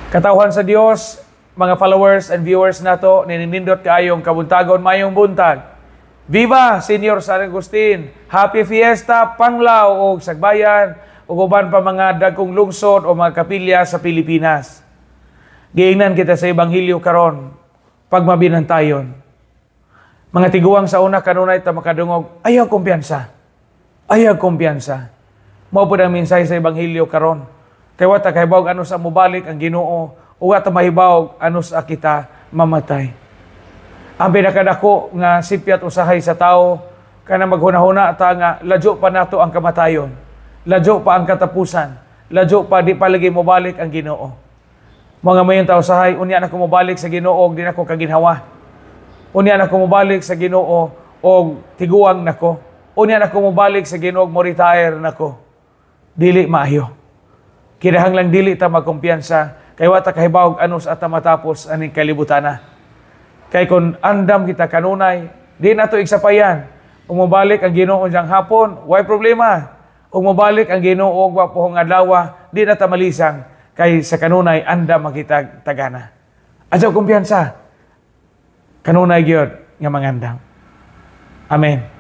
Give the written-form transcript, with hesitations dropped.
Katawhan sa Dios, mga followers and viewers nato, nininindot kaayong kabuntagon mayong buntag. Viva Senior San Agustin! Happy Fiesta, Panglao o Sagbayan o uban pa mga dagkong lungsod o mga kapilya sa Pilipinas. Giingnan kita sa Ebanghelyo karon, pagmabinantayon. Mga tiguang sa una kanunay ta makadungog, ayaw kumpiyansa. Ayaw kumpiyansa. Mao pud ang mensahe sa Ebanghelyo karon. Kay wata kahibaw ano sa mubalik ang Ginoo o wata mahibaw ano sa kita mamatay. Ang pinakadako nga sipyat usahay sa tao kana maghunahuna ta nga ladyo pa nato ang kamatayon. Ladyo pa ang katapusan. Ladyo pa di palagi mobalik ang Ginoo. Mga mayon ta usahay unya na ko mobalik sa Ginoo og di na ko kaginhawa. Unya na ko mobalik sa Ginoo og tiguang nako. Unya na ko mobalik sa Ginoo og mo retire nako. Dili maayo. Kinahanglang dili ta magkumpiyansa kay wata kahibaw ano sa ata matapos aning kalibutana. Kay kun andam kita kanunay, di nato igsapayan. Kung mabalik ang Ginoo diyang hapon, way problema. Kung mabalik ang Ginoo og wapohong adlaw, di na ta malisang kay sa kanunay andam makita tagana. Adto kumpiyansa. Kanunay gyud nga mangandam. Amen.